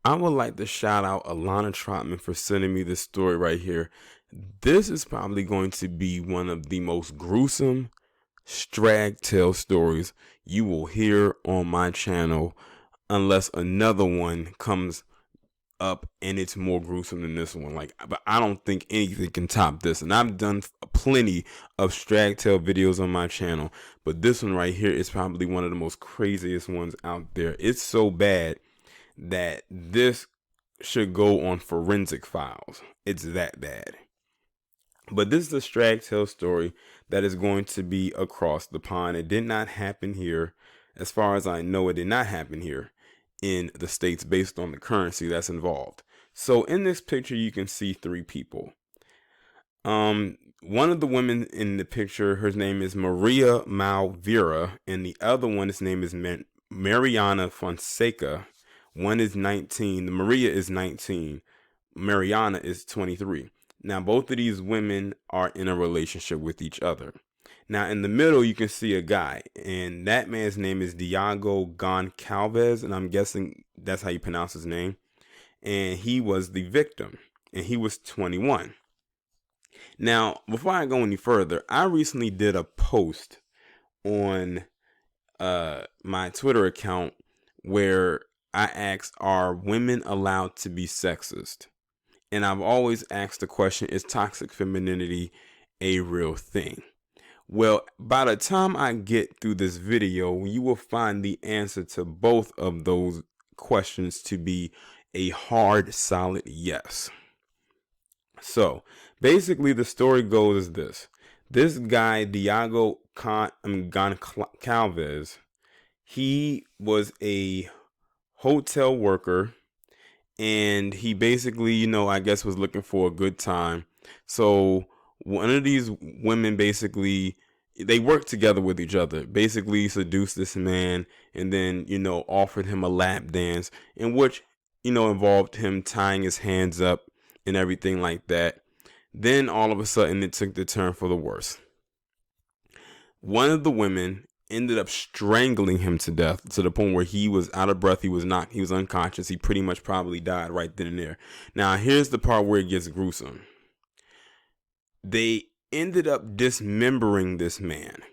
I would like to shout out Alana Trotman for sending me this story right here. This is probably going to be one of the most gruesome strag tale stories you will hear on my channel, unless another one comes up and it's more gruesome than this one. But I don't think anything can top this. And I've done plenty of strag tale videos on my channel, but this one right here is probably one of the most craziest ones out there. It's so bad that this should go on forensic files. It's that bad. But this is a strag tale story that is going to be across the pond. It did not happen here. As far as I know, it did not happen here in the States based on the currency that's involved. So in this picture, you can see three people. One of the women in the picture, her name is Maria Malveira, and the other one, his name is Mariana Fonseca. One is 19. Maria is 19. Mariana is 23. Now, both of these women are in a relationship with each other. Now, in the middle, you can see a guy, and that man's name is Diego Goncalves, and I'm guessing that's how you pronounce his name. And he was the victim, and he was 21. Now, before I go any further, I recently did a post on my Twitter account where I asked, are women allowed to be sexist? And I've always asked the question, is toxic femininity a real thing? Well, by the time I get through this video, you will find the answer to both of those questions to be a hard, solid yes. So basically the story goes as this. This guy, Diego Goncalves, he was a hotel worker, and he basically, I guess was looking for a good time. So one of these women, basically, they worked together with each other, basically seduced this man, and then, offered him a lap dance, in which, involved him tying his hands up and everything like that. Then all of a sudden it took the turn for the worse. One of the women ended up strangling him to death, to the point where he was out of breath. He was unconscious. He pretty much probably died right then and there. Now, here's the part where it gets gruesome. They ended up dismembering this man.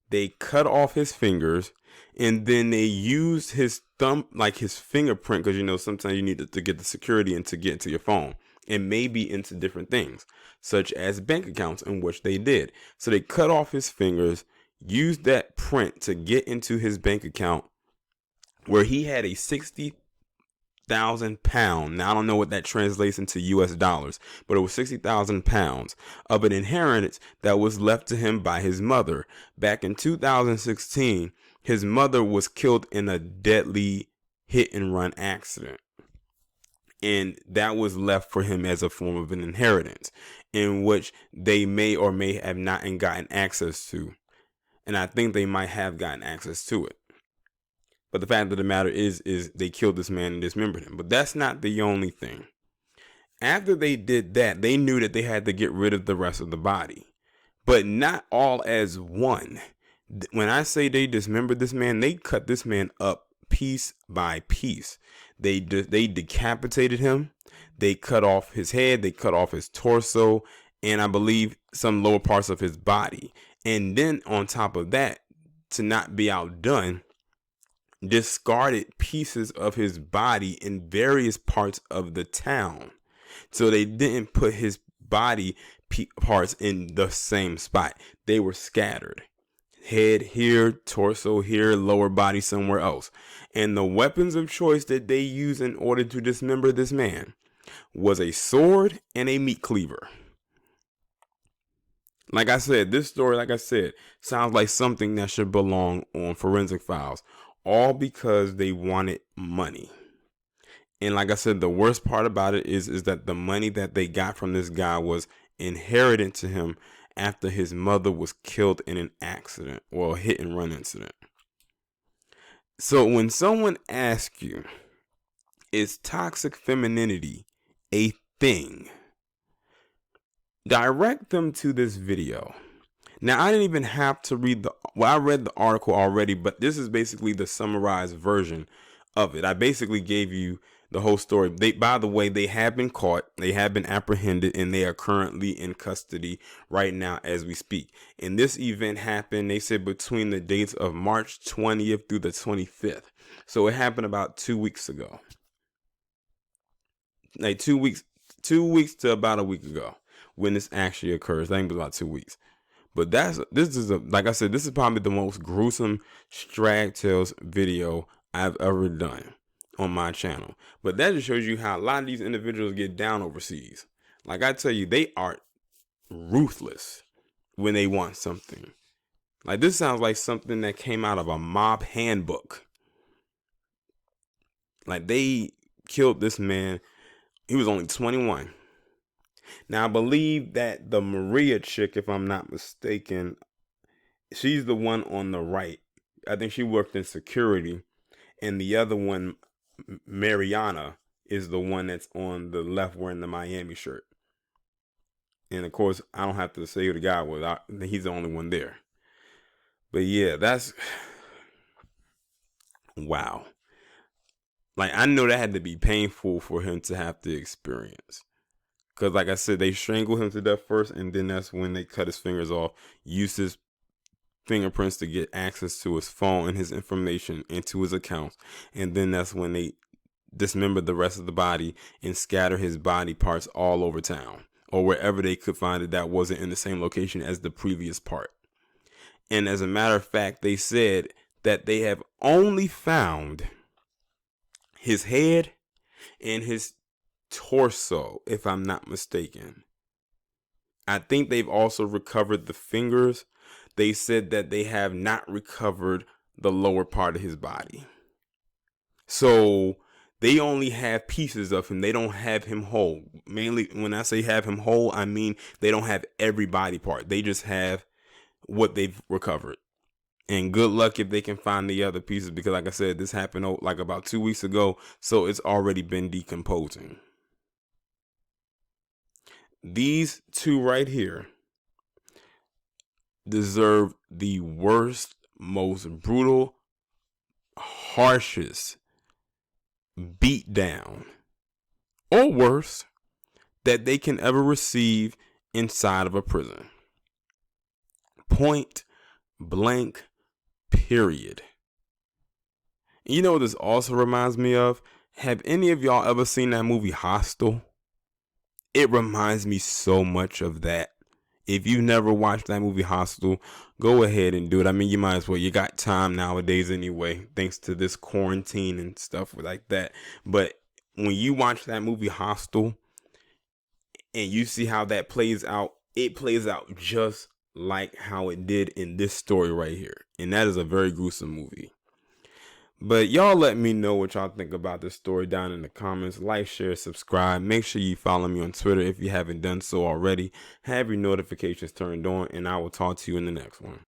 They cut off his fingers, and then they used his thumb, like his fingerprint, because sometimes you need to get the security and to get into your phone, and maybe into different things, such as bank accounts, in which they did. So they cut off his fingers, used that print to get into his bank account, where he had a 60,000 pound. Now, I don't know what that translates into US dollars, but it was 60,000 pounds of an inheritance that was left to him by his mother. Back in 2016, his mother was killed in a deadly hit and run accident. And that was left for him as a form of an inheritance, in which they may or may have not gotten access to. And I think they might have gotten access to it. But the fact of the matter is they killed this man and dismembered him. But that's not the only thing. After they did that, they knew that they had to get rid of the rest of the body. But not all as one. When I say they dismembered this man, they cut this man up piece by piece. They decapitated him. They cut off his head. They cut off his torso, and I believe some lower parts of his body. And then on top of that, to not be outdone, discarded pieces of his body in various parts of the town. So they didn't put his body parts in the same spot. They were scattered. Head here, torso here, lower body somewhere else. And the weapons of choice that they used in order to dismember this man was a sword and a meat cleaver. Like I said, this story, sounds like something that should belong on forensic files, all because they wanted money. And like I said, the worst part about it is that the money that they got from this guy was inherited to him after his mother was killed in an accident or a hit and run incident. So when someone asks you, is toxic femininity a thing? Direct them to this video. Now, I didn't even have to read I read the article already, but this is basically the summarized version of it. I basically gave you the whole story. By the way, they have been caught, they have been apprehended, and they are currently in custody right now as we speak. And this event happened, they said, between the dates of March 20th through the 25th. So it happened about 2 weeks ago. Like 2 weeks to about a week ago when this actually occurs. I think it was about 2 weeks. But like I said, this is probably the most gruesome Strag Tales video I've ever done on my channel. But that just shows you how a lot of these individuals get down overseas. Like I tell you, they are ruthless when they want something. Like, this sounds like something that came out of a mob handbook. Like, they killed this man. He was only 21. Now, I believe that the Maria chick, if I'm not mistaken, she's the one on the right. I think she worked in security. And the other one, Mariana, is the one that's on the left wearing the Miami shirt. And of course, I don't have to say who the guy was. He's the only one there. But yeah, that's... wow. Like, I know that had to be painful for him to have to experience. Because like I said, they strangled him to death first, and then that's when they cut his fingers off, used his fingerprints to get access to his phone and his information into his accounts. And then that's when they dismembered the rest of the body and scatter his body parts all over town, or wherever they could find it that wasn't in the same location as the previous part. And as a matter of fact, they said that they have only found his head and his torso, if I'm not mistaken. I think they've also recovered the fingers. They said that they have not recovered the lower part of his body. So they only have pieces of him. They don't have him whole. Mainly, when I say have him whole, I mean they don't have every body part. They just have what they've recovered. And good luck if they can find the other pieces, because like I said, this happened like about 2 weeks ago, so it's already been decomposing. These two right here deserve the worst, most brutal, harshest beat down, or worse, that they can ever receive inside of a prison. Point blank, period. You know what this also reminds me of? Have any of y'all ever seen that movie Hostel? It reminds me so much of that. If you've never watched that movie Hostel, go ahead and do it. I mean, you might as well. You got time nowadays anyway, thanks to this quarantine and stuff like that. But when you watch that movie Hostel and you see how that plays out, it plays out just like how it did in this story right here. And that is a very gruesome movie. But y'all let me know what y'all think about this story down in the comments. Like, share, subscribe. Make sure you follow me on Twitter if you haven't done so already. Have your notifications turned on, and I will talk to you in the next one.